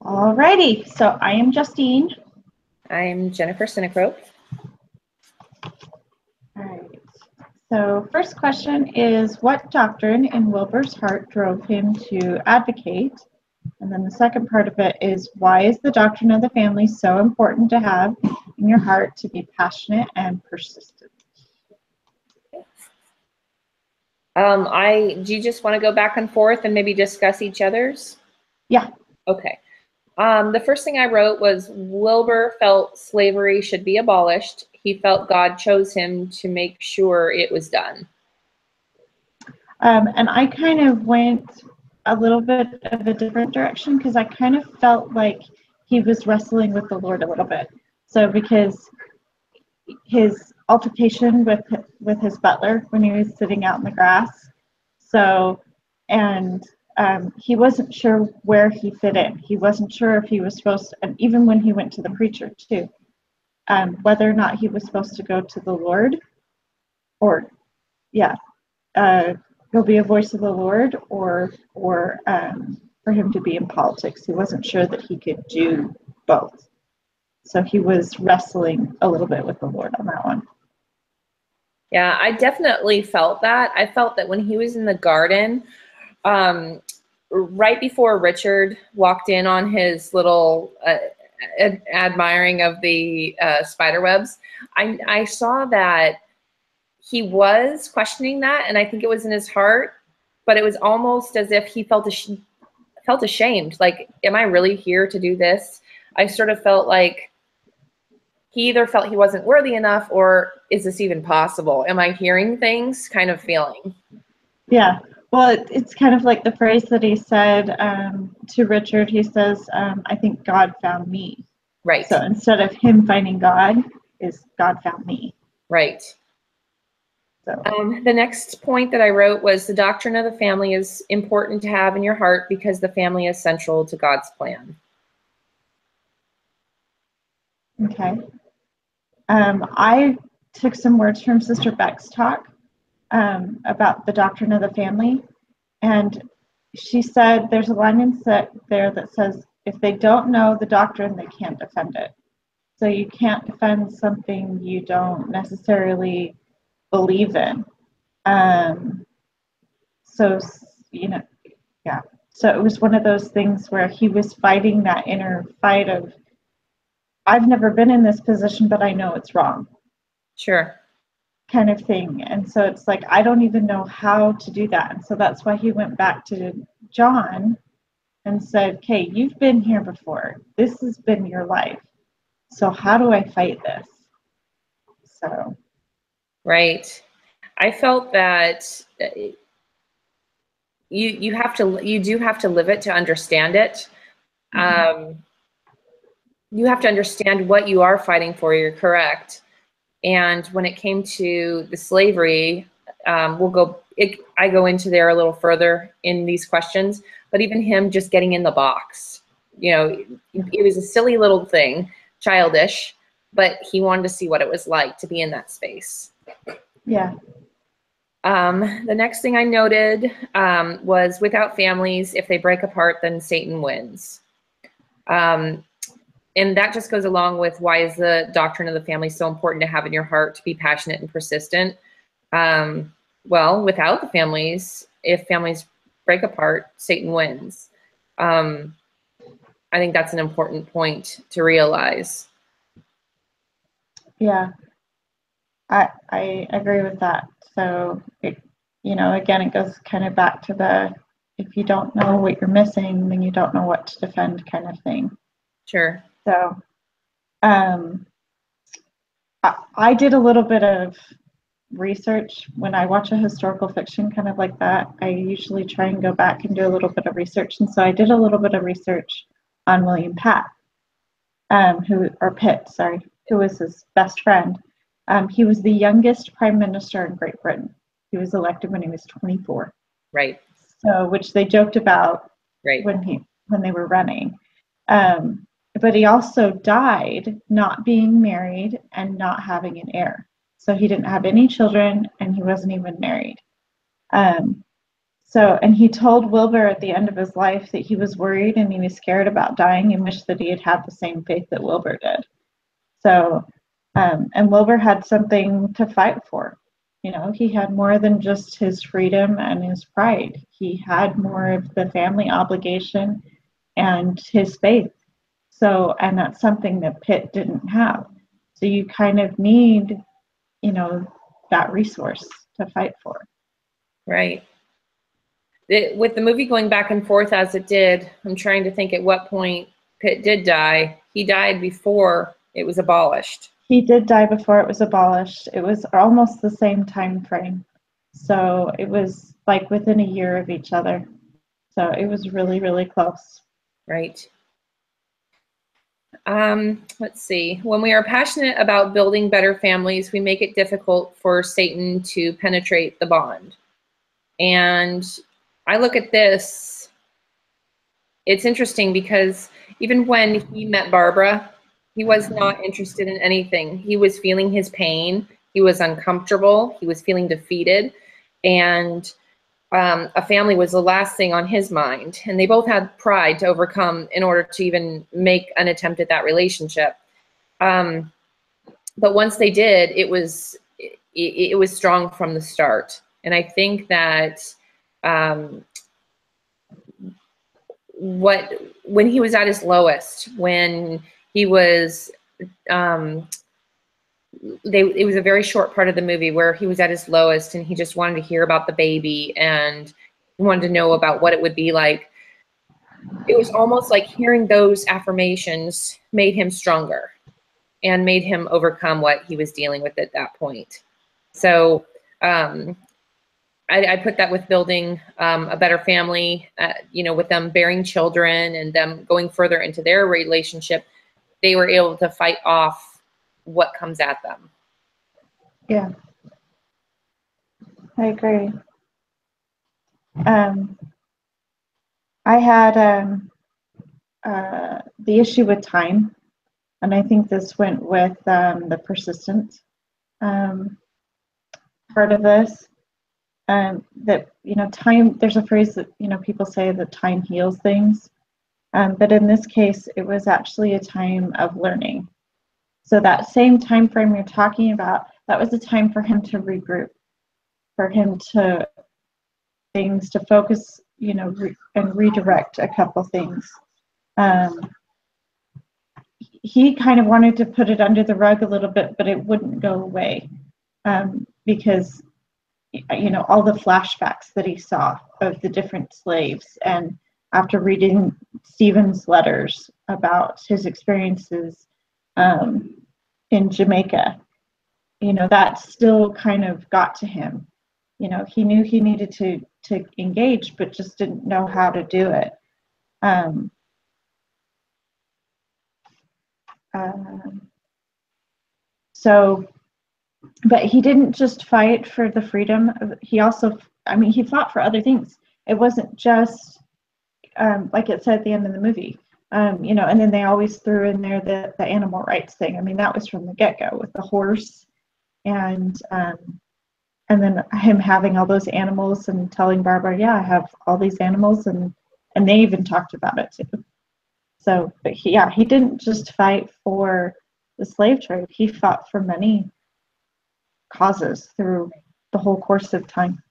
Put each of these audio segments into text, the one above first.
Alrighty, so I am Justine. I'm Jennifer Sinicrope. Alright, so first question is, what doctrine in Wilbur's heart drove him to advocate? And then the second part of it is, why is the doctrine of the family so important to have in your heart to be passionate and persistent? Do you just want to go back and forth and maybe discuss each other's? Yeah. Okay. The first thing I wrote was Wilbur felt slavery should be abolished. He felt God chose him to make sure it was done. And I kind of went a little bit of a different direction because I kind of felt like he was wrestling with the Lord a little bit. So because his altercation with his butler when he was sitting out in the grass. So, and he wasn't sure where he fit in. He wasn't sure if he was supposed to, and even when he went to the preacher too, whether or not he was supposed to go to the Lord or, go be a voice of the Lord or for him to be in politics. He wasn't sure that he could do both. So he was wrestling a little bit with the Lord on that one. Yeah, I definitely felt that. I felt that when he was in the garden, right before Richard walked in on his little admiring of the spider webs, I saw that he was questioning that, and I think it was in his heart, but it was almost as if he felt ashamed. Like, am I really here to do this? I sort of felt like he either felt he wasn't worthy enough, or is this even possible? Am I hearing things kind of feeling? Yeah. Well, it's kind of like the phrase that he said to Richard. He says, I think God found me. Right. So instead of him finding God, is God found me. Right. So the next point that I wrote was the doctrine of the family is important to have in your heart because the family is central to God's plan. Okay. I took some words from Sister Beck's talk about the doctrine of the family, and she said there's a line in there that says, if they don't know the doctrine, they can't defend it. So you can't defend something you don't necessarily believe in. So, yeah. So it was one of those things where he was fighting that inner fight of, I've never been in this position, but I know it's wrong. Sure. Kind of thing. And so it's like, I don't even know how to do that. And so that's why he went back to John and said, okay, you've been here before. This has been your life. So how do I fight this? So. Right. I felt that you do have to live it to understand it. Mm-hmm. You have to understand what you are fighting for. You're correct. And when it came to the slavery, I go into there a little further in these questions, but even him just getting in the box, it was a silly little thing, childish, but he wanted to see what it was like to be in that space. Yeah. The next thing I noted was without families, if they break apart, then Satan wins. And that just goes along with why is the doctrine of the family so important to have in your heart to be passionate and persistent. Well, without the families, if families break apart, Satan wins. I think that's an important point to realize. Yeah, I agree with that. So, again, it goes kind of back to if you don't know what you're missing, then you don't know what to defend kind of thing. Sure. So, I did a little bit of research when I watch a historical fiction kind of like that. I usually try and go back and do a little bit of research. And so I did a little bit of research on William Pitt, who was his best friend. He was the youngest prime minister in Great Britain. He was elected when he was 24. Right. So, which they joked about when they were running. But he also died not being married and not having an heir. So he didn't have any children and he wasn't even married. So, and he told Wilbur at the end of his life that he was worried and he was scared about dying and wished that he had had the same faith that Wilbur did. So, and Wilbur had something to fight for. You know, he had more than just his freedom and his pride. He had more of the family obligation and his faith. So, and that's something that Pitt didn't have. So you kind of need, you know, that resource to fight for. Right. With the movie going back and forth as it did, I'm trying to think at what point Pitt did die. He died before it was abolished. He did die before it was abolished. It was almost the same time frame. So it was like within a year of each other. So it was really, really close. Right. Let's see. When we are passionate about building better families, we make it difficult for Satan to penetrate the bond. And I look at this, it's interesting because even when he met Barbara, he was not interested in anything. He was feeling his pain. He was uncomfortable. He was feeling defeated. And a family was the last thing on his mind. And they both had pride to overcome in order to even make an attempt at that relationship. But once they did, it was strong from the start. And I think that when he was at his lowest, when he was it was a very short part of the movie where he was at his lowest and he just wanted to hear about the baby and wanted to know about what it would be like. It was almost like hearing those affirmations made him stronger and made him overcome what he was dealing with at that point. So I put that with building a better family, with them bearing children and them going further into their relationship. They were able to fight off what comes at them. Yeah, I agree. I had the issue with time, and I think this went with the persistent part of this. That time. There's a phrase that people say that time heals things, but in this case, it was actually a time of learning. So that same time frame you're talking about, that was a time for him to regroup, for him to things to focus, and redirect a couple things. He kind of wanted to put it under the rug a little bit, but it wouldn't go away because all the flashbacks that he saw of the different slaves, and after reading Stephen's letters about his experiences in Jamaica, that still kind of got to him. He knew he needed to engage, but just didn't know how to do it. But he didn't just fight for the freedom. He also, he fought for other things. It wasn't just like it said at the end of the movie, and then they always threw in there the animal rights thing. That was from the get-go with the horse, and then him having all those animals and telling Barbara, yeah, I have all these animals, and they even talked about it too. So, but he didn't just fight for the slave trade. He fought for many causes through the whole course of time.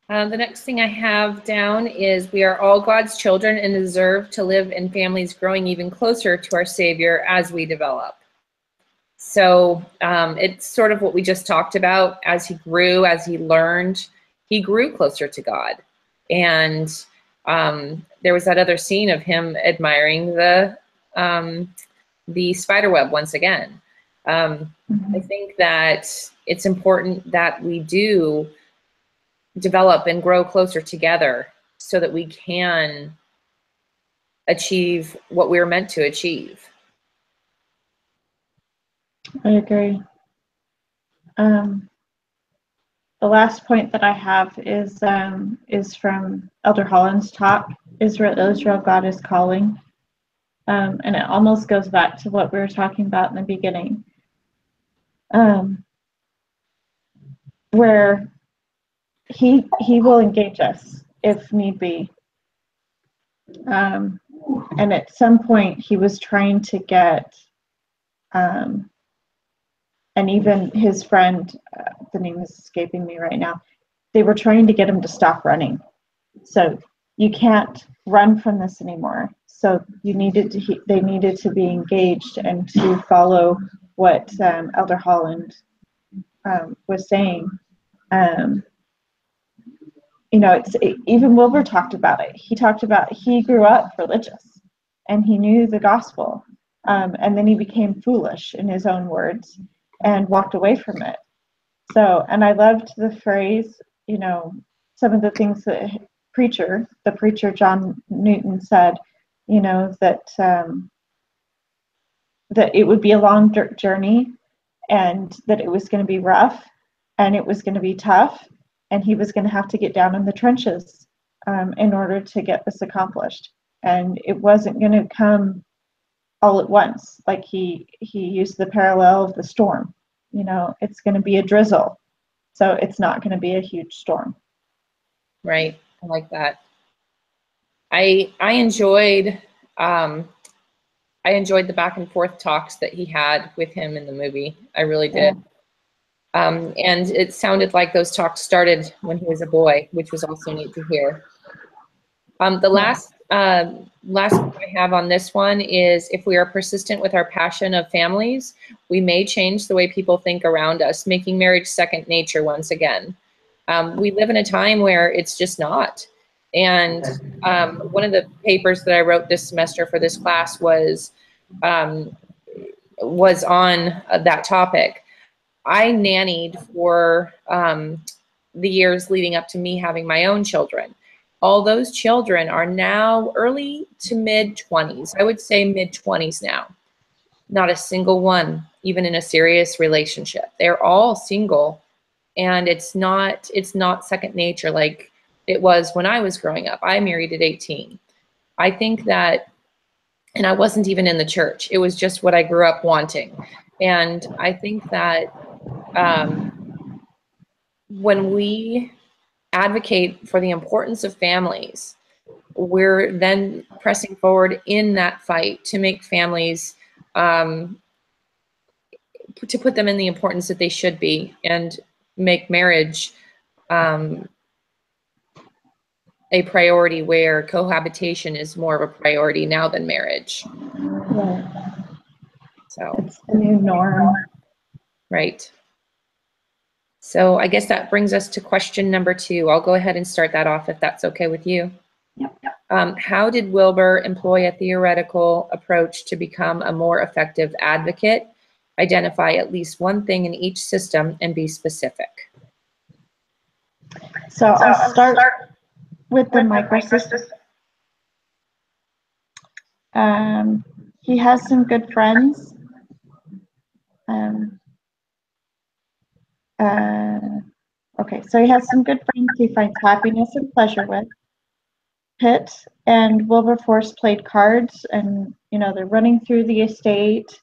The next thing I have down is we are all God's children and deserve to live in families growing even closer to our Savior as we develop. So it's sort of what we just talked about. As he grew, as he learned, he grew closer to God. And there was that other scene of him admiring the spider web once again. I think that it's important that we do develop and grow closer together so that we can achieve what we're meant to achieve. I agree. The last point that I have is from Elder Holland's talk, Israel, God is calling. And it almost goes back to what we were talking about in the beginning, where he will engage us if need be. And at some point he was trying to get, and even his friend, the name is escaping me right now, they were trying to get him to stop running. So you can't run from this anymore. So they needed to be engaged and to follow what Elder Holland was saying. Even Wilbur talked about it. He talked about he grew up religious and he knew the gospel, and then he became foolish, in his own words, and walked away from it. So, and I loved the phrase, some of the things that the preacher John Newton said, that it would be a long journey, and that it was going to be rough, and it was going to be tough, and he was going to have to get down in the trenches in order to get this accomplished. And it wasn't going to come all at once. Like he used the parallel of the storm. It's going to be a drizzle, so it's not going to be a huge storm. Right. I like that. I enjoyed the back and forth talks that he had with him in the movie. I really did. Yeah. And it sounded like those talks started when he was a boy, which was also neat to hear. The last book I have on this one is, if we are persistent with our passion of families, we may change the way people think around us, making marriage second nature once again. We live in a time where it's just not. And one of the papers that I wrote this semester for this class was on that topic. I nannied for the years leading up to me having my own children. All those children are now early to mid-20s. I would say mid-20s now. Not a single one, even in a serious relationship. They're all single, and it's not second nature like it was when I was growing up. I married at 18. I think that, and I wasn't even in the church. It was just what I grew up wanting. And I think that when we advocate for the importance of families, we're then pressing forward in that fight to make families, to put them in the importance that they should be, and make marriage a priority, where cohabitation is more of a priority now than marriage. Yeah. So it's the new norm. Right. So I guess that brings us to question number 2. I'll go ahead and start that off if that's okay with you. Yep. How did Wilbur employ a theoretical approach to become a more effective advocate? Identify at least one thing in each system and be specific. So I'll start with the microsystem. He has some good friends. Okay, so he has some good friends he finds happiness and pleasure with. Pitt and Wilberforce played cards, and they're running through the estate.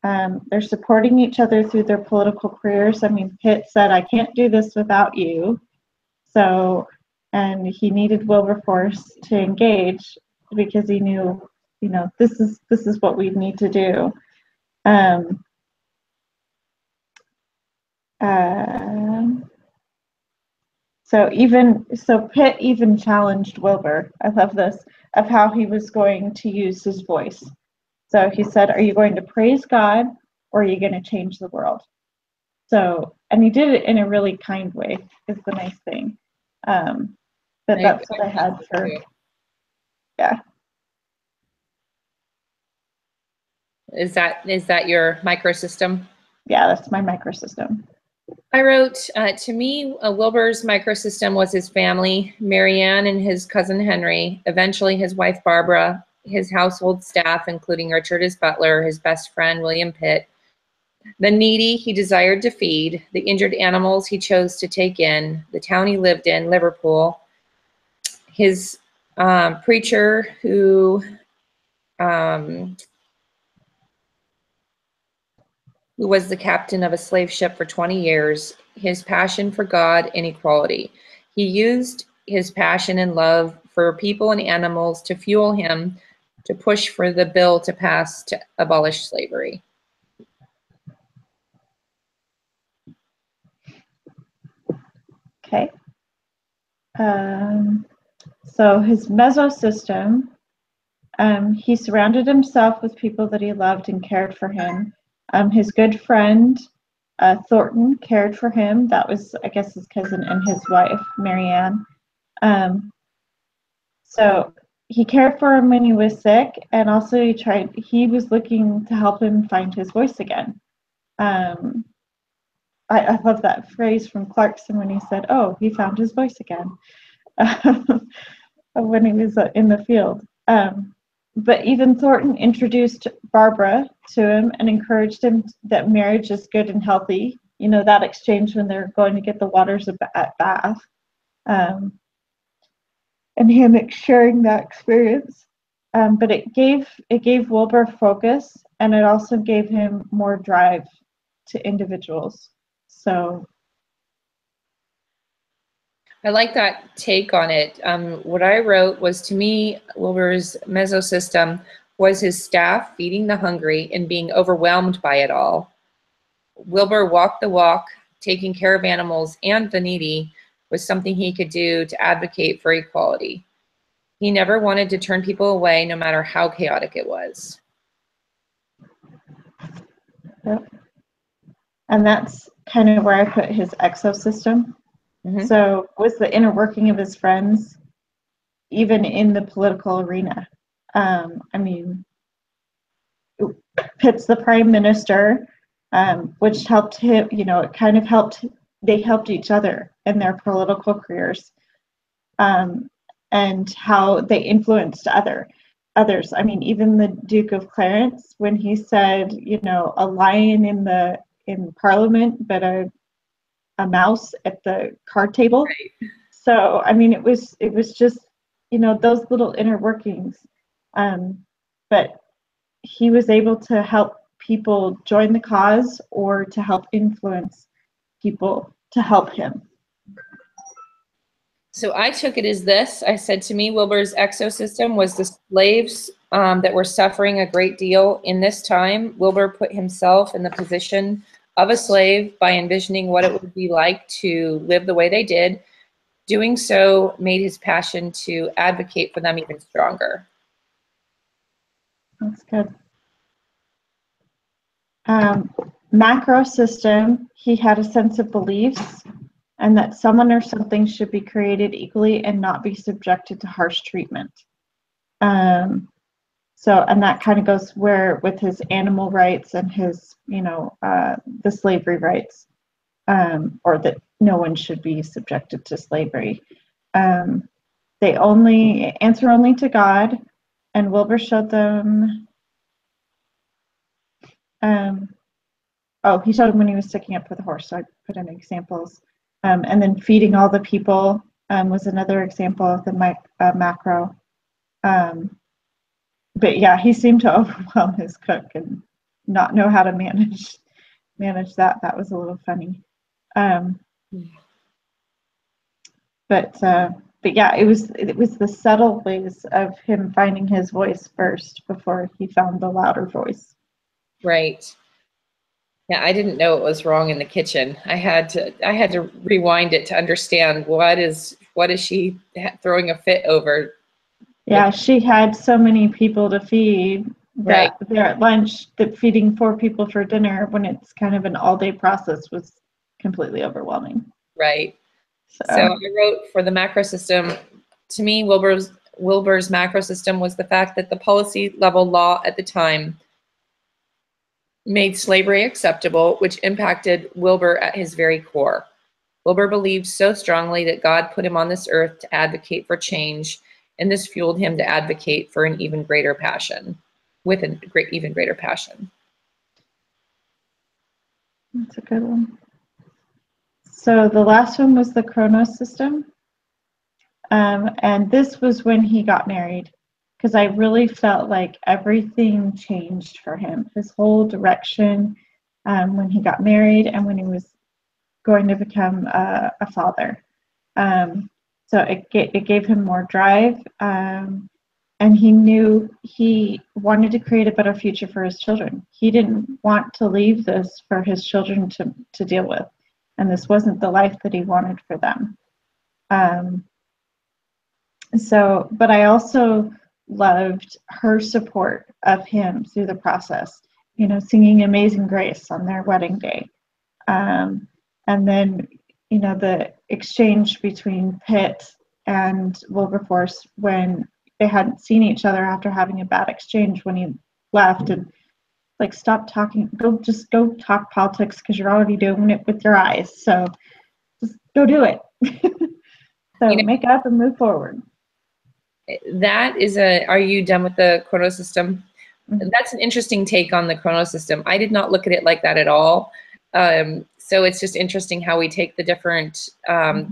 They're supporting each other through their political careers. I mean, Pitt said, "I can't do this without you." So, and he needed Wilberforce to engage because he knew, this is what we need to do. So Pitt even challenged Wilbur, I love this, of how he was going to use his voice. So he said, "Are you going to praise God, or are you going to change the world?" So, and he did it in a really kind way, is the nice thing. But that's what I had for, yeah. Is that your microsystem? Yeah, that's my microsystem. I wrote, to me, Wilbur's microsystem was his family, Marianne and his cousin Henry, eventually his wife Barbara, his household staff, including Richard, his butler, his best friend, William Pitt, the needy he desired to feed, the injured animals he chose to take in, the town he lived in, Liverpool, his preacher who who was the captain of a slave ship for 20 years, his passion for God and equality. He used his passion and love for people and animals to fuel him to push for the bill to pass to abolish slavery. Okay. So his mesosystem, he surrounded himself with people that he loved and cared for him. His good friend, Thornton, cared for him. That was, I guess, his cousin and his wife, Marianne. So he cared for him when he was sick, and also he was looking to help him find his voice again. I love that phrase from Clarkson when he said, "Oh, he found his voice again," when he was in the field. But even Thornton introduced Barbara to him and encouraged him that marriage is good and healthy. You know, that exchange when they're going to get the waters at Bath. And him sharing that experience. But it gave Wilbur focus, and it also gave him more drive to individuals. So I like that take on it. What I wrote was, to me, Wilbur's mesosystem was his staff feeding the hungry and being overwhelmed by it all. Wilbur walked the walk, taking care of animals and the needy was something he could do to advocate for equality. He never wanted to turn people away, no matter how chaotic it was. Yep. And that's kind of where I put his exosystem. Mm-hmm. So was the inner working of his friends, even in the political arena. I mean, Pitt's the prime minister, which helped him, you know, it kind of helped, they helped each other in their political careers, and how they influenced others. I mean, even the Duke of Clarence, when he said, you know, a lion in Parliament, but a mouse at the card table. Right. So, I mean, it was just, you know, those little inner workings. But he was able to help people join the cause or to help influence people to help him. So I took it as this. I said, to me, Wilbur's exosystem was the slaves that were suffering a great deal in this time. Wilbur put himself in the position of a slave by envisioning what it would be like to live the way they did. Doing so made his passion to advocate for them even stronger. That's good. Macro system, he had a sense of beliefs and that someone or something should be created equally and not be subjected to harsh treatment. So, and that kind of goes with his animal rights and his, you know, the slavery rights, or that no one should be subjected to slavery. They only answer only to God, and Wilbur showed them. He showed him when he was sticking up for the horse. So I put in examples, and then feeding all the people was another example of the macro. But yeah, he seemed to overwhelm his cook and not know how to manage that. That was a little funny. But yeah, it was the subtle ways of him finding his voice first before he found the louder voice. Right. Yeah, I didn't know it was wrong in the kitchen. I had to rewind it to understand what is she throwing a fit over. Yeah, she had so many people to feed that right. They're at lunch, that feeding 4 people for dinner when it's kind of an all-day process was completely overwhelming. Right. So I wrote for the macro system, to me, Wilbur's macro system was the fact that the policy level law at the time made slavery acceptable, which impacted Wilbur at his very core. Wilbur believed so strongly that God put him on this earth to advocate for change, and this fueled him to advocate for an even greater passion, with even greater passion. That's a good one. So the last one was the Chronos system. And this was when he got married, because I really felt like everything changed for him. His whole direction, when he got married and when he was going to become a father. So it gave him more drive, and he knew he wanted to create a better future for his children. He didn't want to leave this for his children to deal with, and this wasn't the life that he wanted for them. But I also loved her support of him through the process, singing Amazing Grace on their wedding day. And then, the exchange between Pitt and Wilberforce when they hadn't seen each other after having a bad exchange when he left, and like, stop talking, just go talk politics because you're already doing it with your eyes. So just go do it. So make up and move forward. That is are you done with the chrono system? Mm-hmm. That's an interesting take on the chrono system. I did not look at it like that at all. So it's just interesting how we take the different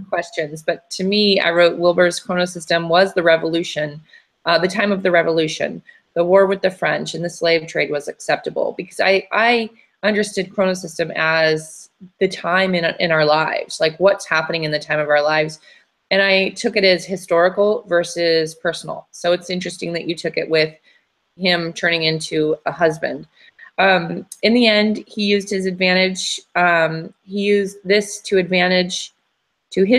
questions. But to me, I wrote Wilbur's chrono system was the revolution, the time of the revolution, the war with the French, and the slave trade was acceptable, because I understood chrono system as the time in our lives, like what's happening in the time of our lives. And I took it as historical versus personal. So it's interesting that you took it with him turning into a husband. In the end, he used his advantage. He used this to his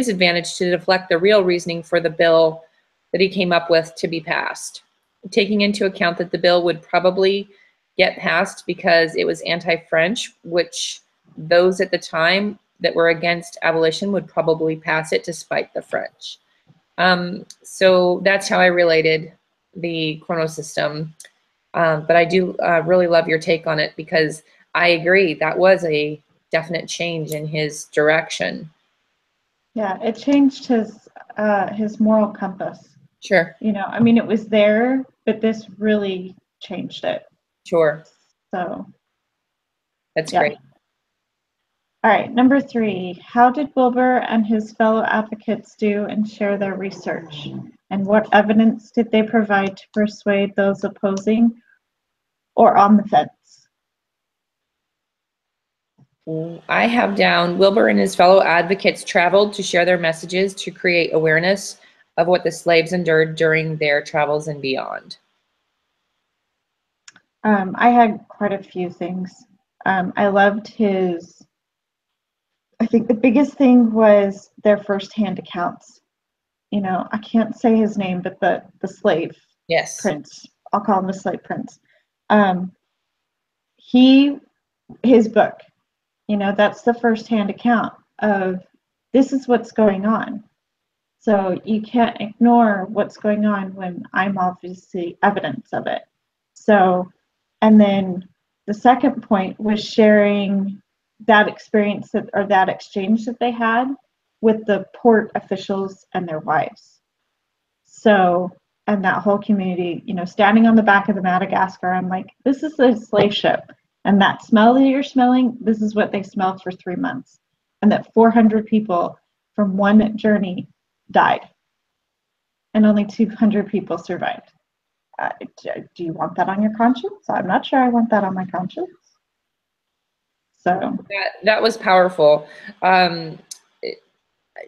advantage to deflect the real reasoning for the bill that he came up with to be passed, taking into account that the bill would probably get passed because it was anti-French, which those at the time that were against abolition would probably pass it despite the French. So that's how I related the chrono system. But I do really love your take on it, because I agree that was a definite change in his direction. Yeah, it changed his moral compass. Sure. It was there, but this really changed it. Sure. So that's great. All right, number 3, how did Wilbur and his fellow advocates do and share their research? And what evidence did they provide to persuade those opposing or on the fence? I have down, Wilbur and his fellow advocates traveled to share their messages to create awareness of what the slaves endured during their travels and beyond. I had quite a few things. I loved I think the biggest thing was their firsthand accounts. I can't say his name, but the slave prince, I'll call him the slave prince. His book, that's the firsthand account of this is what's going on. So you can't ignore what's going on when I'm obviously evidence of it. So, and then the second point was sharing that experience or that exchange that they had with the port officials and their wives. So, and that whole community, standing on the back of the Madagascar, I'm like, this is a slave ship. And that smell that you're smelling, this is what they smelled for 3 months. And that 400 people from one journey died. And only 200 people survived. Do you want that on your conscience? I'm not sure I want that on my conscience. So that was powerful.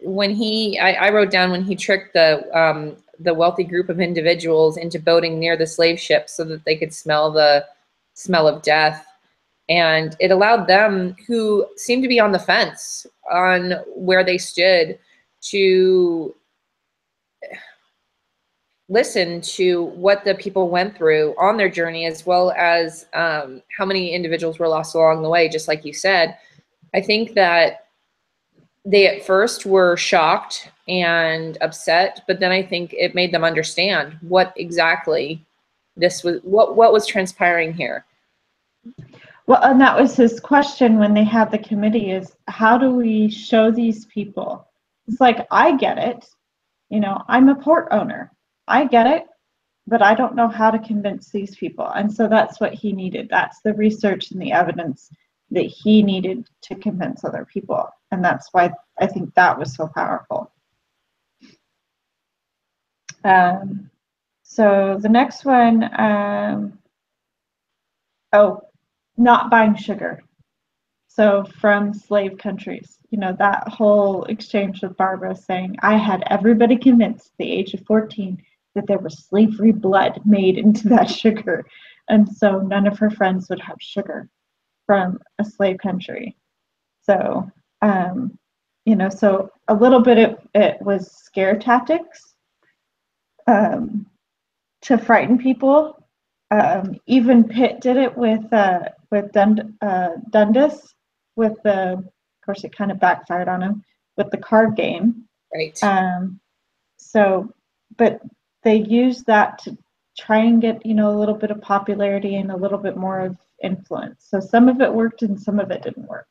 When I wrote down when he tricked the wealthy group of individuals into boating near the slave ship so that they could smell the smell of death. And it allowed them, who seemed to be on the fence on where they stood, to listen to what the people went through on their journey, as well as how many individuals were lost along the way, just like you said. I think that they at first were shocked and upset, but then I think it made them understand what exactly this was, what was transpiring here. Well, and that was his question when they had the committee, is how do we show these people? It's like, I get it. I'm a port owner. I get it, but I don't know how to convince these people. And so that's what he needed. That's the research and the evidence that he needed to convince other people. And that's why I think that was so powerful. So the next one, not buying sugar. So from slave countries, you know, that whole exchange with Barbara saying, I had everybody convinced at the age of 14 that there was slavery blood made into that sugar. And so none of her friends would have sugar from a slave country. So, you know, so a little bit of it was scare tactics to frighten people. Even Pitt did it with Dundas, with of course, it kind of backfired on him with the card game. Right. So, but they used that to try and get, you know, a little bit of popularity and a little bit more of influence. So some of it worked and some of it didn't work.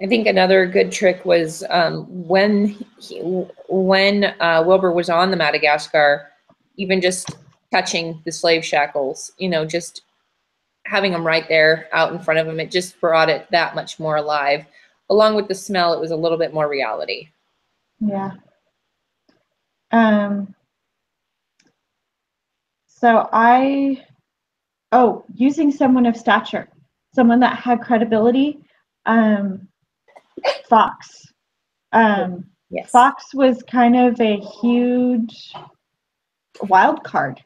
I think another good trick was when Wilbur was on the Madagascar, even just touching the slave shackles, you know, just having them right there out in front of him, it just brought it that much more alive. Along with the smell, it was a little bit more reality. Yeah. So using someone of stature, someone that had credibility, Fox. Yes. Fox was kind of a huge wild card,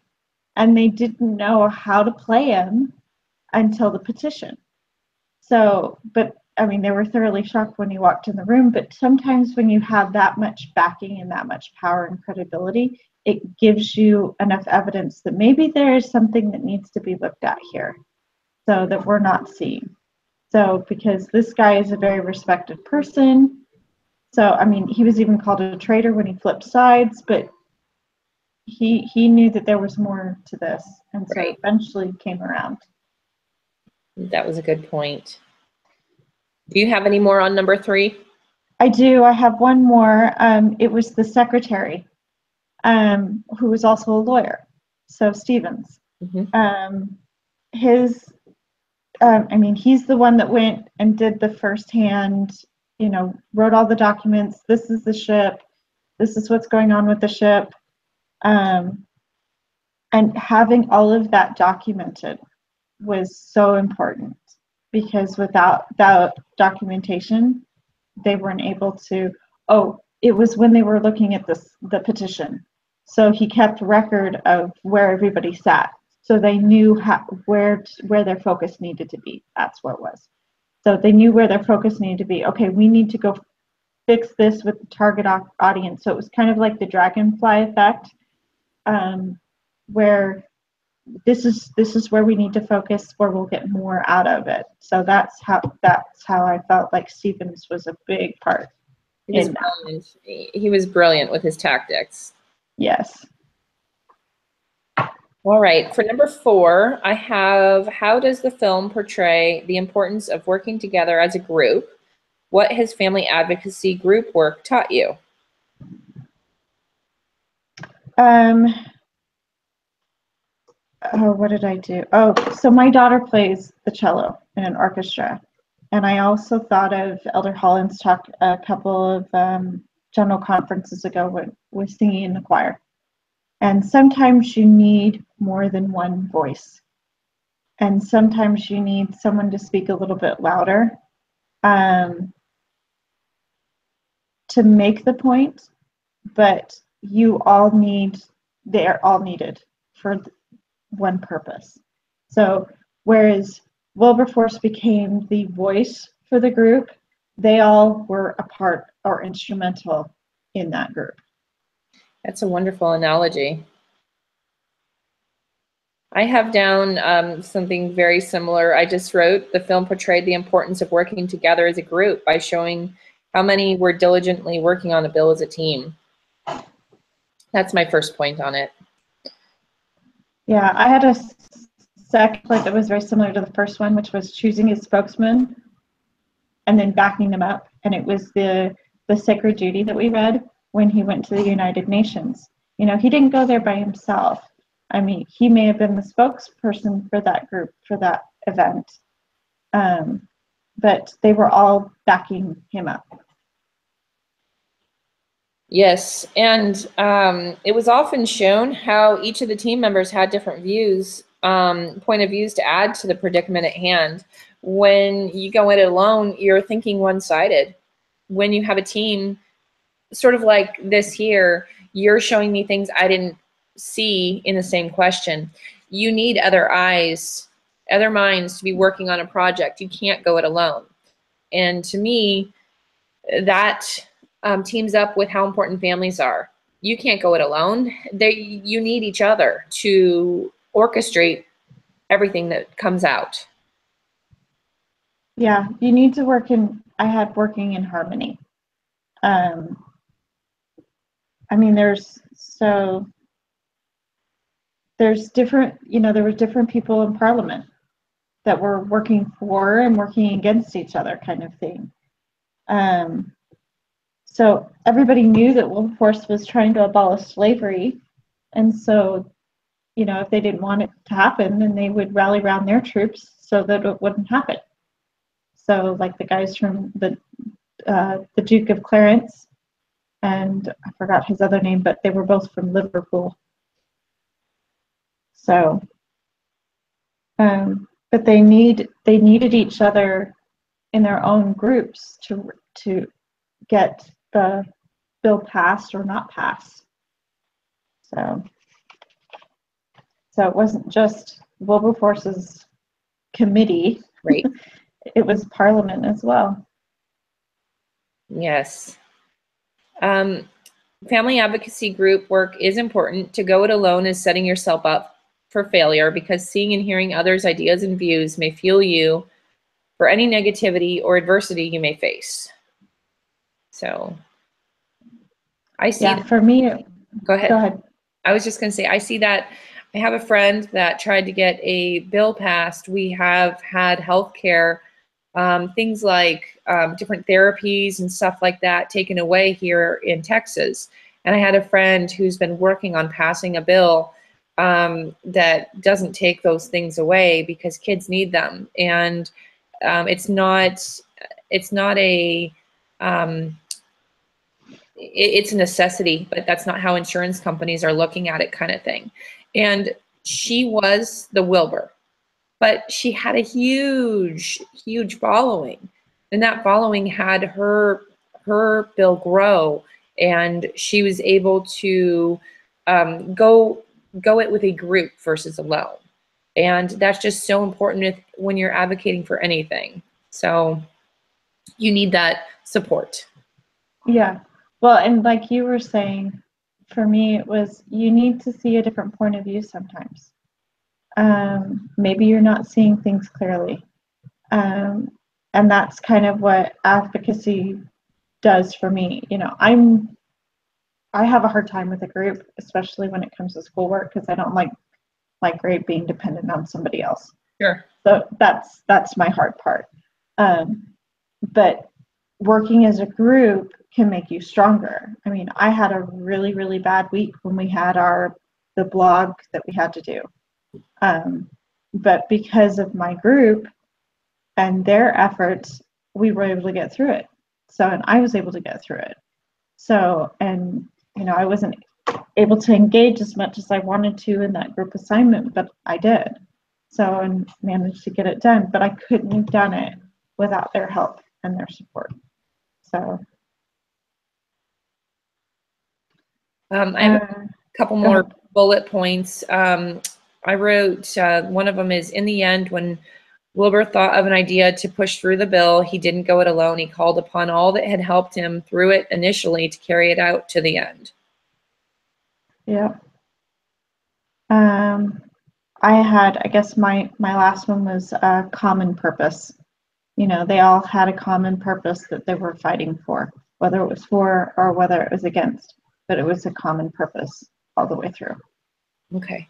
and they didn't know how to play him until the petition. So, but I mean, they were thoroughly shocked when he walked in the room. But sometimes when you have that much backing and that much power and credibility, it gives you enough evidence that maybe there is something that needs to be looked at here, so that we're not seeing. So, because this guy is a very respected person. So, I mean, he was even called a traitor when he flipped sides, but he knew that there was more to this, and so Right. eventually came around. That was a good point. Do you have any more on number 3? I do. I have one more. It was the secretary, who was also a lawyer. So Stevens. Mm-hmm. I mean, he's the one that went and did the firsthand, you know, wrote all the documents. This is the ship. This is what's going on with the ship. And having all of that documented was so important, because without that documentation, they weren't able to. It was when they were looking at the petition. So he kept record of where everybody sat, so they knew where their focus needed to be. That's what it was. So they knew where their focus needed to be. Okay, we need to go fix this with the target audience. So it was kind of like the dragonfly effect, where this is where we need to focus, where we'll get more out of it. So that's how I felt like Stevens was a big part. He was brilliant. He was brilliant with his tactics. Yes. All right, for number 4, I have, how does the film portray the importance of working together as a group? What has family advocacy group work taught you? What did I do? So my daughter plays the cello in an orchestra. And I also thought of Elder Holland's talk a couple of general conferences ago with singing in the choir. And sometimes you need more than one voice. And sometimes you need someone to speak a little bit louder to make the point, but they're all needed for one purpose. So whereas Wilberforce became the voice for the group, they all were a part or instrumental in that group. That's a wonderful analogy. I have down something very similar. I just wrote, the film portrayed the importance of working together as a group by showing how many were diligently working on a bill as a team. That's my first point on it. Yeah, I had a second point that was very similar to the first one, which was choosing a spokesman and then backing them up. And it was the sacred duty that we read when he went to the United Nations. You know, he didn't go there by himself. I mean, he may have been the spokesperson for that group, for that event, but they were all backing him up. Yes, and it was often shown how each of the team members had different views point of views to add to the predicament at hand. When you go it alone, you're thinking one-sided. When you have a team, sort of like this here, you're showing me things I didn't see in the same question. You need other eyes, other minds to be working on a project. You can't go it alone. And to me, that teams up with how important families are. You can't go it alone. You need each other to orchestrate everything that comes out. Yeah, you need to working in harmony. I mean, there's different, there were different people in Parliament that were working for and working against each other, kind of thing. So everybody knew that Wilberforce was trying to abolish slavery, and so, if they didn't want it to happen, then they would rally around their troops so that it wouldn't happen. So, like the guys from the Duke of Clarence, and I forgot his other name, but they were both from Liverpool. So, but they needed each other in their own groups to get the bill passed or not passed. So it wasn't just Wilberforce's committee. Right. It was Parliament as well. Yes. Family advocacy group work is important. To go it alone is setting yourself up for failure, because seeing and hearing others' ideas and views may fuel you for any negativity or adversity you may face. So I see. Yeah, for me, go ahead. Go ahead. I was just going to say, I see that. I have a friend that tried to get a bill passed. We have had healthcare, things like different therapies and stuff like that taken away here in Texas. And I had a friend who's been working on passing a bill that doesn't take those things away, because kids need them. And it's not a it's a necessity, but that's not how insurance companies are looking at it, kind of thing. And she was the Wilbur, but she had a huge following, and that following had her bill grow, and she was able to go it with a group versus alone. And that's just so important when you're advocating for anything. So you need that support. Yeah. Well, and like you were saying, for me, it was, you need to see a different point of view sometimes. Maybe you're not seeing things clearly. And that's kind of what advocacy does for me. I have a hard time with a group, especially when it comes to schoolwork, because I don't like my grade being dependent on somebody else. Sure. So that's my hard part. But working as a group can make you stronger. I mean, I had a really, really bad week when we had the blog that we had to do. But because of my group and their efforts, we were able to get through it. So, and I was able to get through it. So, and, I wasn't able to engage as much as I wanted to in that group assignment, but I did. So, and managed to get it done, but I couldn't have done it without their help and their support. So, I have a couple more bullet points. I wrote, one of them is, in the end, when Wilbur thought of an idea to push through the bill, he didn't go it alone. He called upon all that had helped him through it initially to carry it out to the end. Yeah. I guess my last one was a common purpose. They all had a common purpose that they were fighting for, whether it was for or whether it was against, but it was a common purpose all the way through. Okay.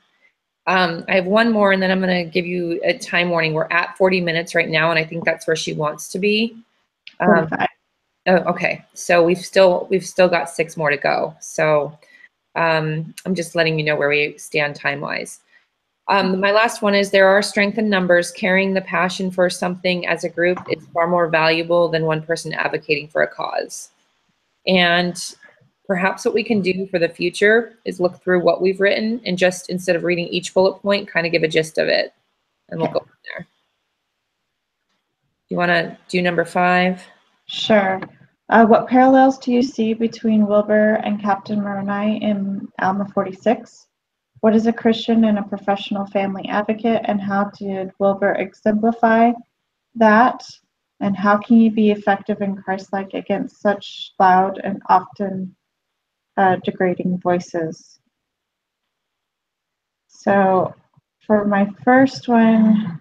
I have one more, and then I'm going to give you a time warning. We're at 40 minutes right now, and I think that's where she wants to be. 45. Oh, okay. So we've still got 6 more to go. So I'm just letting you know where we stand time-wise. My last one is, there are strength in numbers. Carrying the passion for something as a group is far more valuable than one person advocating for a cause. And perhaps what we can do for the future is look through what we've written and just, instead of reading each bullet point, kind of give a gist of it, and we'll go from there. You want to do number 5? Sure. What parallels do you see between Wilbur and Captain Moroni in Alma 46? What is a Christian and a professional family advocate, and how did Wilbur exemplify that? And how can you be effective and Christ-like against such loud and often degrading voices? So for my first one,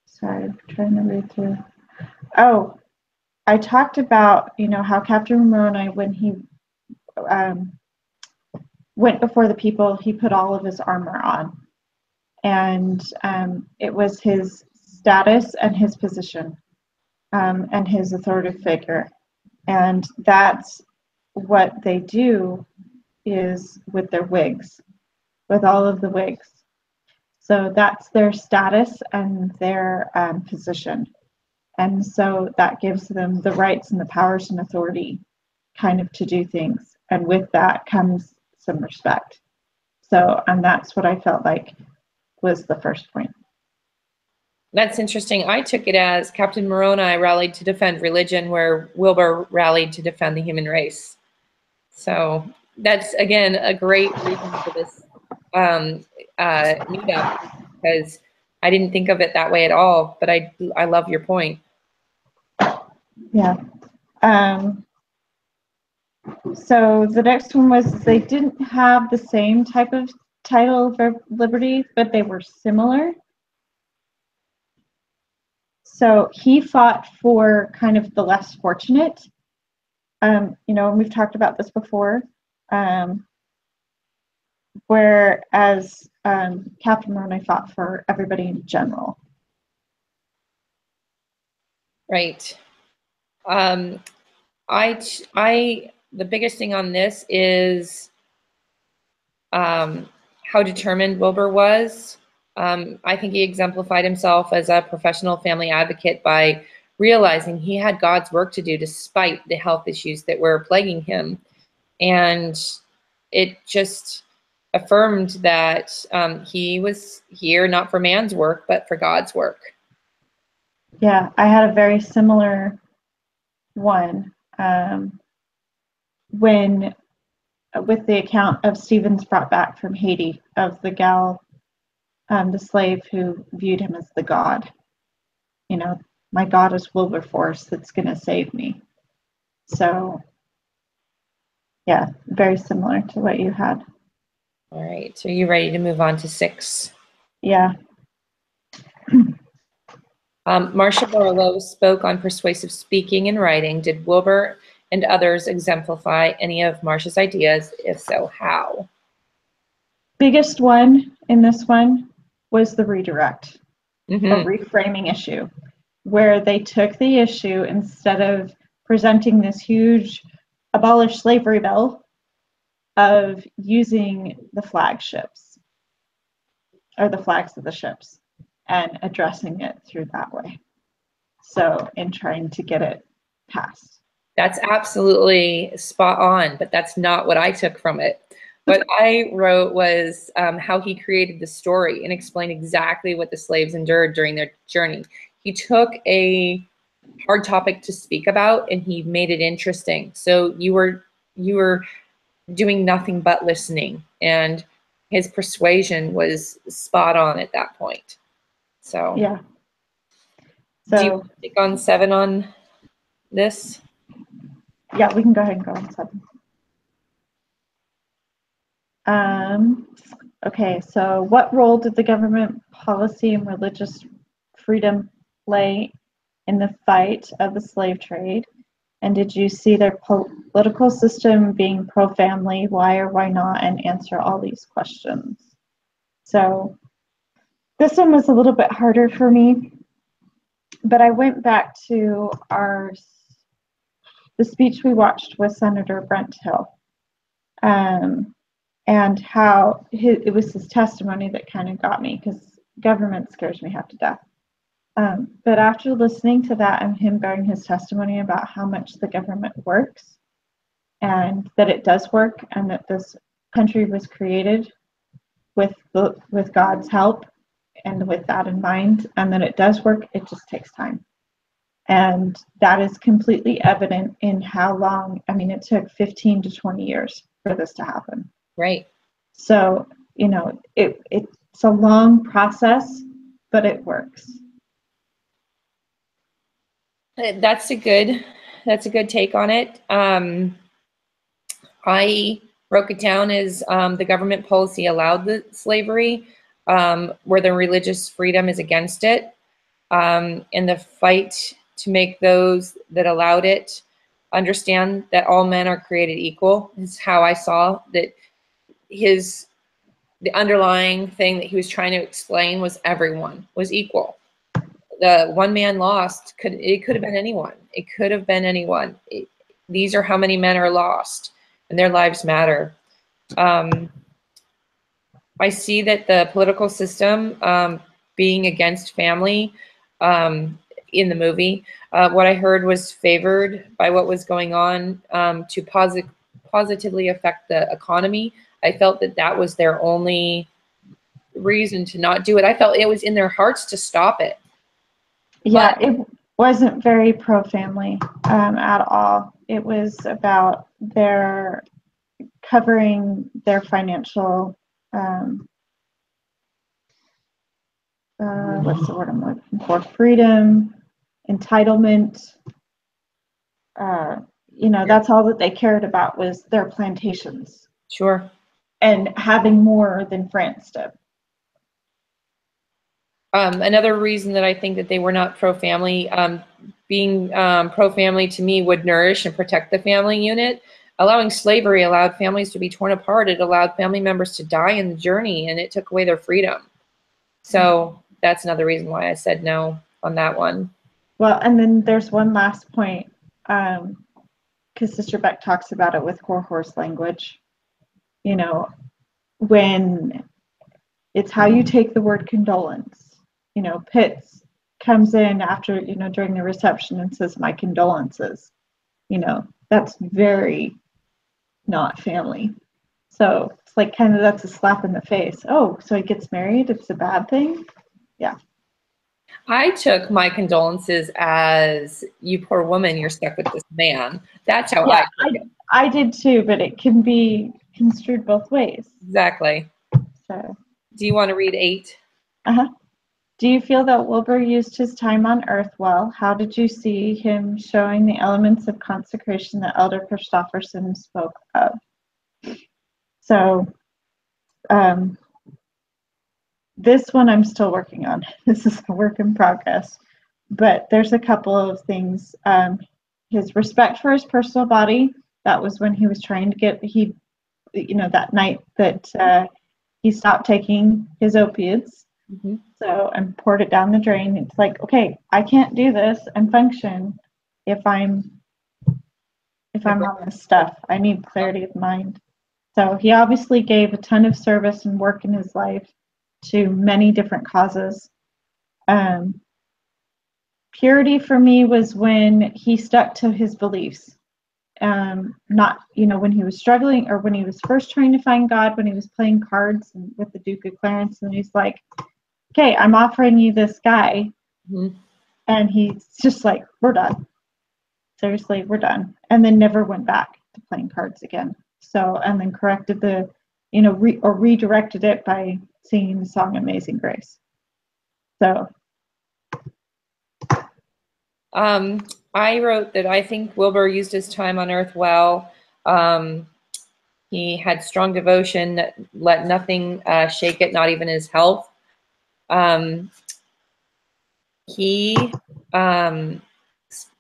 sorry, I'm trying to read through. Oh, I talked about, how Captain Moroni, when he went before the people, he put all of his armor on. And it was his status and his position and his authoritative figure. And that's what they do is with their wigs, with all of the wigs. So that's their status and their position. And so that gives them the rights and the powers and authority kind of to do things. And with that comes some respect. So, and that's what I felt like was the first point. That's interesting. I took it as Captain Moroni rallied to defend religion, where Wilbur rallied to defend the human race. So that's, again, a great reason for this meetup, because I didn't think of it that way at all, but I love your point. Yeah. So the next one was they didn't have the same type of title of liberty, but they were similar. So he fought for kind of the less fortunate. And we've talked about this before. Whereas Captain Moroni fought for everybody in general. Right. The biggest thing on this is how determined Wilbur was. I think he exemplified himself as a professional family advocate by realizing he had God's work to do despite the health issues that were plaguing him. And it just affirmed that he was here not for man's work, but for God's work. Yeah, I had a very similar one when, with the account of Stephen's brought back from Haiti, of the gal, the slave who viewed him as the God. My God is Wilberforce that's going to save me. So, yeah, very similar to what you had. All right, so you ready to move on to 6? Yeah. Marcia Barlow spoke on persuasive speaking and writing. Did Wilbur and others exemplify any of Marcia's ideas? If so, how? Biggest one in this one was the redirect, Mm-hmm. a reframing issue, where they took the issue, instead of presenting this huge abolish slavery bill, of using the flagships or the flags of the ships and addressing it through that way. So in trying to get it passed. That's absolutely spot on, but that's not what I took from it. What I wrote was how he created the story and explained exactly what the slaves endured during their journey. He took a hard topic to speak about and he made it interesting. So you were doing nothing but listening, and his persuasion was spot on at that point. So yeah. So do you take on 7 on this? Yeah, we can go ahead and go on 7. Okay, so what role did the government policy and religious freedom play in the fight of the slave trade? And did you see their political system being pro-family? Why or why not? And answer all these questions. So this one was a little bit harder for me, but I went back to the speech we watched with Senator Brent Hill, and how it was his testimony that kind of got me, because government scares me half to death. But after listening to that and him bearing his testimony about how much the government works and that it does work and that this country was created with God's help and with that in mind, and that it does work, it just takes time. And that is completely evident in how long, I mean, it took 15 to 20 years for this to happen. Right. So, it's a long process, but it works. That's a good take on it. I broke it down as the government policy allowed the slavery, where the religious freedom is against it, and the fight to make those that allowed it understand that all men are created equal is how I saw that. The underlying thing that he was trying to explain was everyone was equal. The one man lost, it could have been anyone. It could have been anyone. These are how many men are lost, and their lives matter. I see that the political system being against family in the movie, what I heard was favored by what was going on to positively affect the economy. I felt that was their only reason to not do it. I felt it was in their hearts to stop it. Yeah, it wasn't very pro-family at all. It was about their covering their financial, what's the word I'm looking for? Freedom, entitlement. That's all that they cared about was their plantations. Sure. And having more than France did. Another reason that I think that they were not pro-family, being pro-family to me would nourish and protect the family unit. Allowing slavery allowed families to be torn apart. It allowed family members to die in the journey, and it took away their freedom. So that's another reason why I said no on that one. Well, and then there's one last point, because Sister Beck talks about it with horse language. When it's how you take the word condolence. Pitts comes in after, during the reception and says, "My condolences." That's very not family. So it's like kind of that's a slap in the face. Oh, so he gets married, it's a bad thing? Yeah. I took my condolences as, you poor woman, you're stuck with this man. That's how I took it. I did too, but it can be construed both ways. Exactly. So, do you want to read 8? Do you feel that Wilbur used his time on earth well? How did you see him showing the elements of consecration that Elder Christofferson spoke of? So, this one I'm still working on. This is a work in progress. But there's a couple of things. His respect for his personal body, that was when he was trying to get, that night that he stopped taking his opiates. Mm-hmm. So, and poured it down the drain. It's like, okay, I can't do this and function if I'm on this stuff. I need clarity of mind. So he obviously gave a ton of service and work in his life to many different causes. Purity for me was when he stuck to his beliefs. Not, when he was struggling or when he was first trying to find God, when he was playing cards with the Duke of Clarence, and he's like, okay, I'm offering you this guy. Mm-hmm. And he's just like, we're done. Seriously, we're done. And then never went back to playing cards again. So, and then corrected redirected it by singing the song Amazing Grace. So. I wrote that I think Wilbur used his time on earth well. He had strong devotion, let nothing shake it, not even his health. Elder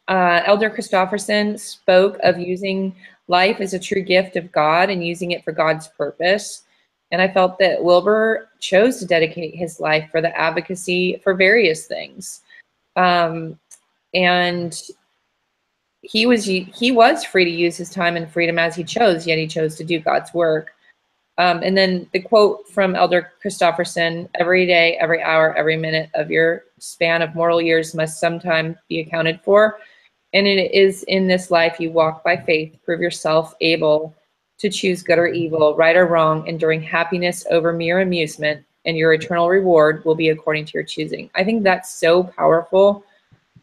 Christofferson spoke of using life as a true gift of God and using it for God's purpose. And I felt that Wilbur chose to dedicate his life for the advocacy for various things. And he was free to use his time and freedom as he chose, yet he chose to do God's work. And then the quote from Elder Christofferson: every day, every hour, every minute of your span of mortal years must sometime be accounted for. And it is in this life you walk by faith, prove yourself able to choose good or evil, right or wrong, enduring happiness over mere amusement, and your eternal reward will be according to your choosing. I think that's so powerful.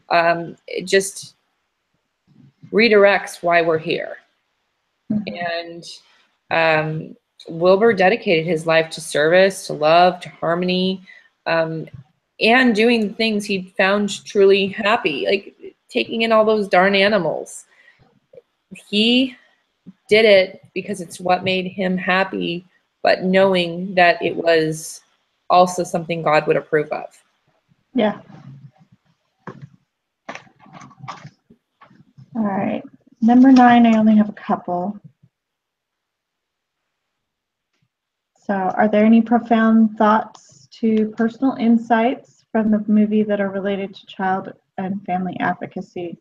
It just redirects why we're here. And Wilbur dedicated his life to service, to love, to harmony, and doing things he found truly happy, like taking in all those darn animals. He did it because it's what made him happy, but knowing that it was also something God would approve of. Yeah. All right. Number 9, I only have a couple. So, are there any profound thoughts to personal insights from the movie that are related to child and family advocacy?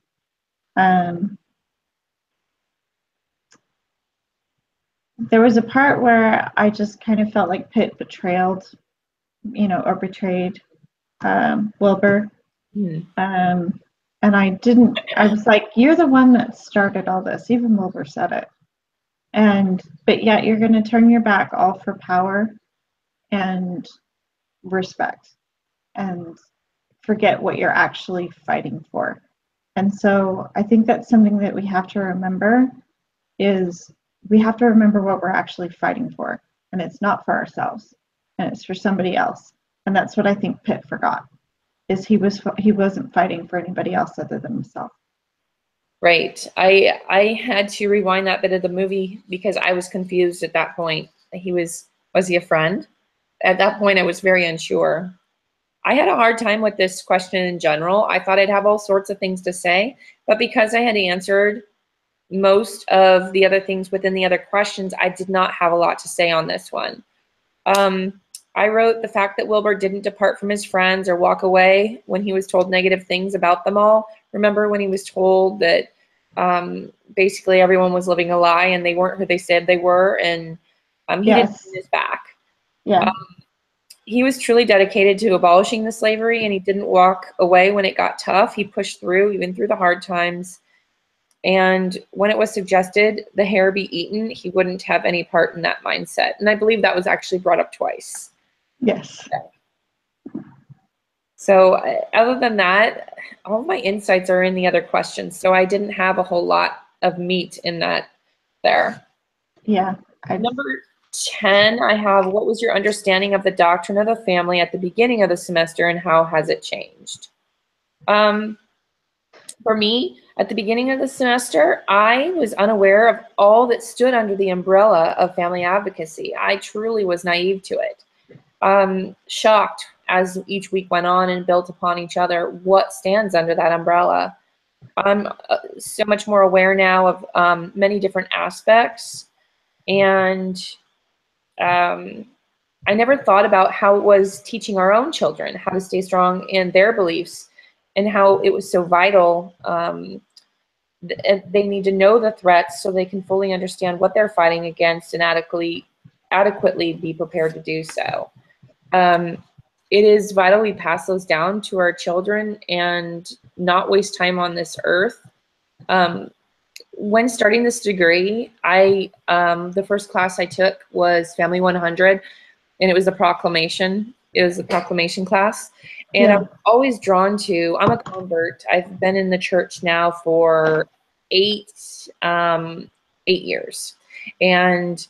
There was a part where I just kind of felt like Pitt betrayed Wilbur. And I was like, you're the one that started all this. Even Wilbur said it. But yet you're going to turn your back all for power and respect and forget what you're actually fighting for. And so I think that's something that we have to remember is we have to remember what we're actually fighting for. And it's not for ourselves, and it's for somebody else. And that's what I think Pitt forgot, is he wasn't fighting for anybody else other than himself. Right. I had to rewind that bit of the movie because I was confused at that point. Was he a friend? At that point, I was very unsure. I had a hard time with this question in general. I thought I'd have all sorts of things to say, but because I had answered most of the other things within the other questions, I did not have a lot to say on this one. I wrote the fact that Wilbur didn't depart from his friends or walk away when he was told negative things about them all. Remember when he was told that basically everyone was living a lie and they weren't who they said they were, and he didn't turn his back. Yeah. He was truly dedicated to abolishing the slavery, and he didn't walk away when it got tough. He pushed through, even through the hard times. And when it was suggested the hair be eaten, he wouldn't have any part in that mindset. And I believe that was actually brought up twice. Yes. So other than that, all of my insights are in the other questions. So I didn't have a whole lot of meat in that there. Yeah. Number 10, I have, what was your understanding of the doctrine of the family at the beginning of the semester, and how has it changed? For me, at the beginning of the semester, I was unaware of all that stood under the umbrella of family advocacy. I truly was naive to it. Shocked as each week went on and built upon each other what stands under that umbrella. I'm so much more aware now of many different aspects, and I never thought about how it was teaching our own children how to stay strong in their beliefs, and how it was so vital. They need to know the threats so they can fully understand what they're fighting against and adequately be prepared to do so. It is vital we pass those down to our children and not waste time on this earth. When starting this degree, the first class I took was Family 100, and it was a proclamation. It was a proclamation class. And I'm always drawn to, I'm a convert. I've been in the church now for 8 years. And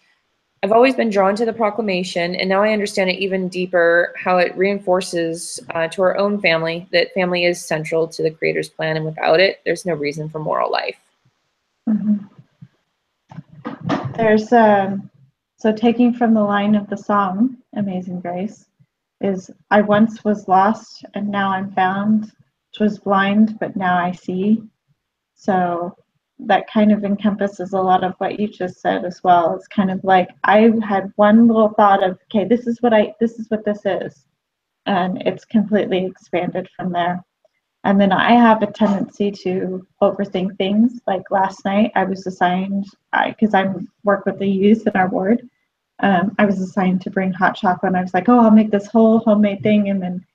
I've always been drawn to the proclamation, and now I understand it even deeper, how it reinforces to our own family that family is central to the Creator's plan, and without it, there's no reason for moral life. Mm-hmm. There's so taking from the line of the song Amazing Grace is, I once was lost and now I'm found, was blind but now I see. So that kind of encompasses a lot of what you just said as well. It's kind of like I had one little thought of, okay, this is what this is, and it's completely expanded from there. And then I have a tendency to overthink things. Like last night, I was assigned, because I work with the youth in our ward, I was assigned to bring hot chocolate, and I was like, oh, I'll make this whole homemade thing, and then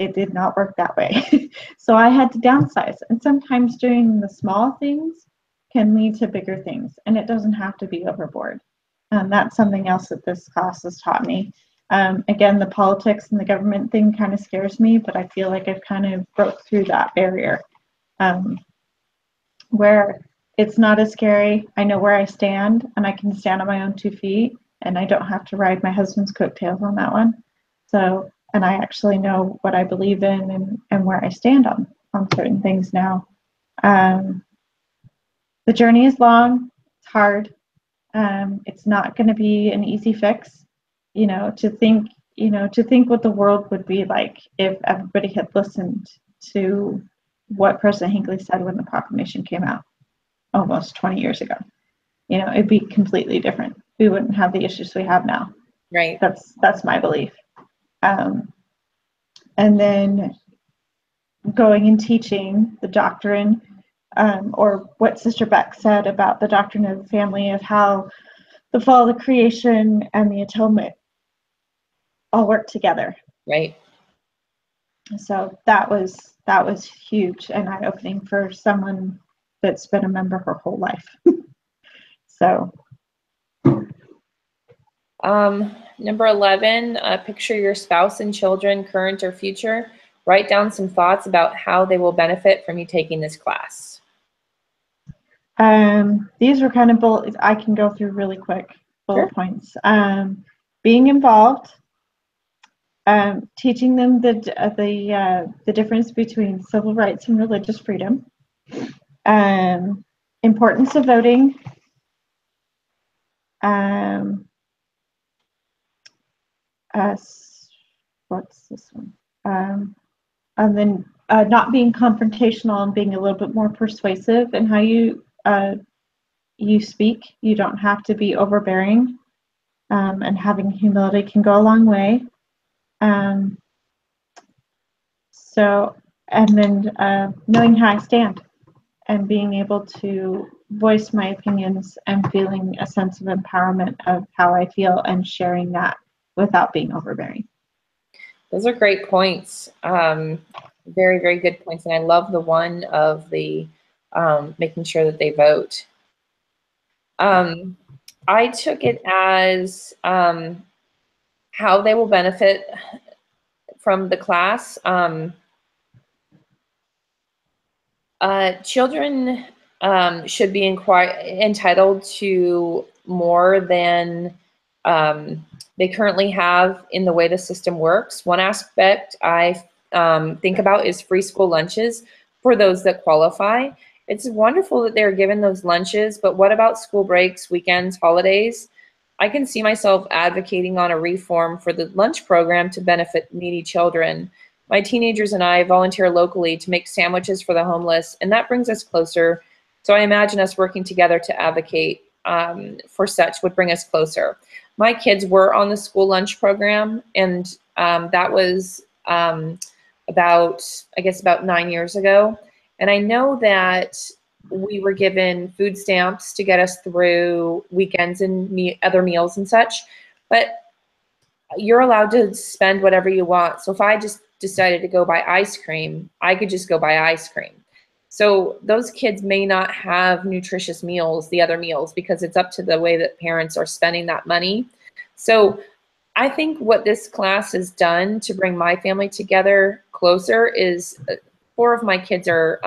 it did not work that way. So I had to downsize. And sometimes doing the small things can lead to bigger things, and it doesn't have to be overboard. That's something else that this class has taught me. Again, the politics and the government thing kind of scares me, but I feel like I've kind of broke through that barrier, where it's not as scary. I know where I stand, and I can stand on my own 2 feet, and I don't have to ride my husband's coattails on that one. So, and I actually know what I believe in and where I stand on certain things now. The journey is long, it's hard. It's not going to be an easy fix. To think what the world would be like if everybody had listened to what President Hinckley said when the proclamation came out almost 20 years ago. It'd be completely different. We wouldn't have the issues we have now. Right. That's my belief. And then going and teaching the doctrine, or what Sister Beck said about the doctrine of the family, of how the fall of the creation and the atonement all work together. Right. So that was huge and eye-opening for someone that's been a member her whole life. So. Number 11, picture your spouse and children, current or future. Write down some thoughts about how they will benefit from you taking this class. These were kind of bullet. I can go through really quick bullet Sure. points. Being involved, teaching them the difference between civil rights and religious freedom, importance of voting, what's this one? And then not being confrontational and being a little bit more persuasive in how you speak. You don't have to be overbearing, and having humility can go a long way. So, and then knowing how I stand and being able to voice my opinions and feeling a sense of empowerment of how I feel and sharing that without being overbearing. Those are great points. Very, very good points. And I love the one of the making sure that they vote. I took it as how they will benefit from the class. Children should be entitled to more than they currently have in the way the system works. One aspect I think about is free school lunches for those that qualify. It's wonderful that they're given those lunches, but what about school breaks, weekends, holidays? I can see myself advocating on a reform for the lunch program to benefit needy children. My teenagers and I volunteer locally to make sandwiches for the homeless, and that brings us closer. So I imagine us working together to advocate for such would bring us closer. My kids were on the school lunch program, and that was about 9 years ago. And I know that we were given food stamps to get us through weekends and other meals and such, but you're allowed to spend whatever you want. So if I just decided to go buy ice cream, I could just go buy ice cream. So those kids may not have nutritious meals, the other meals, because it's up to the way that parents are spending that money. So I think what this class has done to bring my family together closer is 4 of my kids are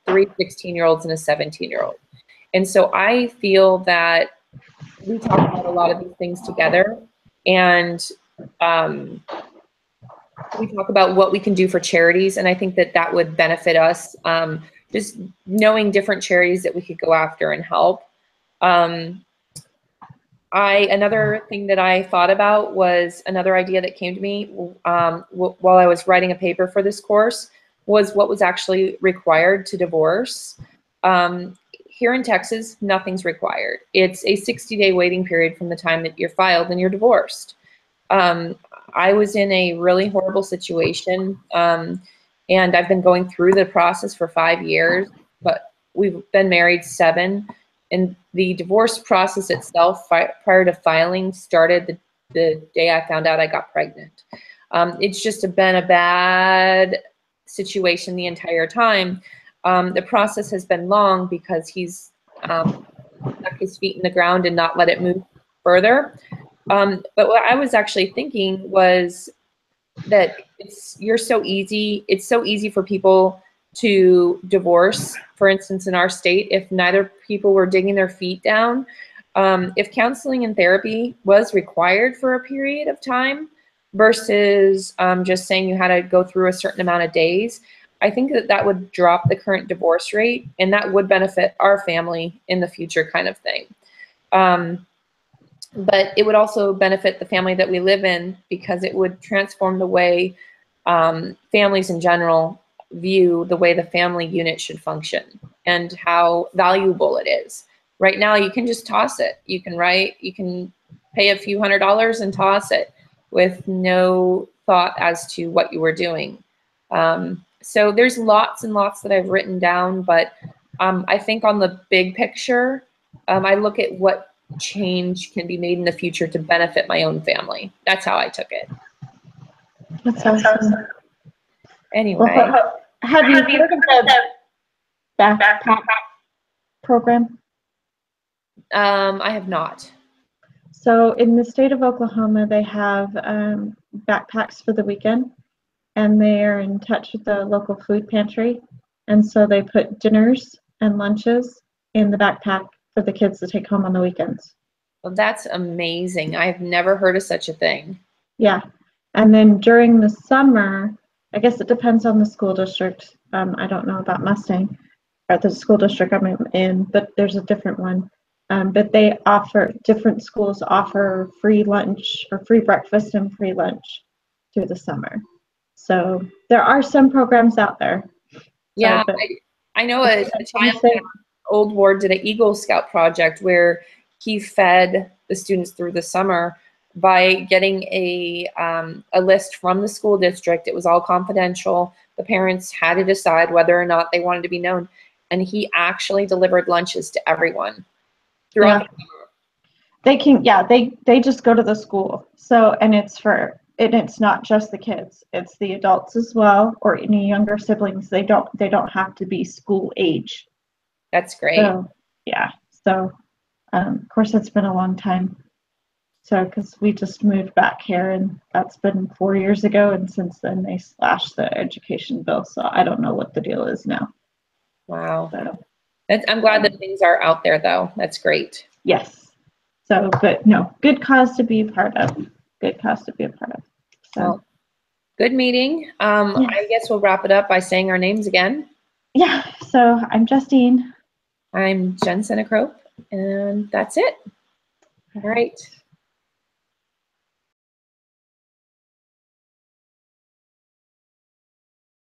3 16-year-olds and a 17-year-old. And so I feel that we talk about a lot of these things together, and we talk about what we can do for charities. And I think that that would benefit us, just knowing different charities that we could go after and help. Another thing that I thought about was another idea that came to me while I was writing a paper for this course was what was actually required to divorce. Here in Texas, nothing's required. It's a 60-day waiting period from the time that you're filed and you're divorced. I was in a really horrible situation, and I've been going through the process for 5 years, but we've been married 7. And the divorce process itself, prior to filing, started the day I found out I got pregnant. It's just been a bad situation the entire time. The process has been long because he's stuck his feet in the ground and not let it move further. But what I was actually thinking was that it's so easy for people to divorce, for instance, in our state, if neither people were digging their feet down. If counseling and therapy was required for a period of time versus just saying you had to go through a certain amount of days, I think that that would drop the current divorce rate, and that would benefit our family in the future, kind of thing. But it would also benefit the family that we live in, because it would transform the way families in general view the way the family unit should function and how valuable it is. Right now, you can just toss it. You can pay a few $100s and toss it with no thought as to what you were doing. So there's lots and lots that I've written down, but I think on the big picture, I look at what change can be made in the future to benefit my own family. That's how I took it. That's awesome. Anyway. Well, have you heard of the backpack program? I have not. So in the state of Oklahoma, they have backpacks for the weekend, and they are in touch with the local food pantry. And so they put dinners and lunches in the backpack for the kids to take home on the weekends. Well, that's amazing. I've never heard of such a thing. Yeah. And then during the summer, I guess it depends on the school district. I don't know about Mustang, or the school district I'm in, but there's a different one. But different schools offer free lunch or free breakfast and free lunch through the summer. So there are some programs out there. Yeah, so, I know a child in Old Ward did an Eagle Scout project where he fed the students through the summer by getting a list from the school district. It was all confidential. The parents had to decide whether or not they wanted to be known. And he actually delivered lunches to everyone throughout the summer. They can, they just go to the school. So, and it's not just the kids, it's the adults as well, or any younger siblings. They don't have to be school age. That's great. So, yeah. So, of course, it's been a long time. So, because we just moved back here, and that's been 4 years ago, and since then they slashed the education bill. So I don't know what the deal is now. Wow. So, I'm glad that things are out there, though. That's great. Yes. So, but no, good cause to be a part of. Good cause to be a part of. So. Well, good meeting. Yes. I guess we'll wrap it up by saying our names again. Yeah. So I'm Justine. I'm Jen Senecrope, and that's it. All right.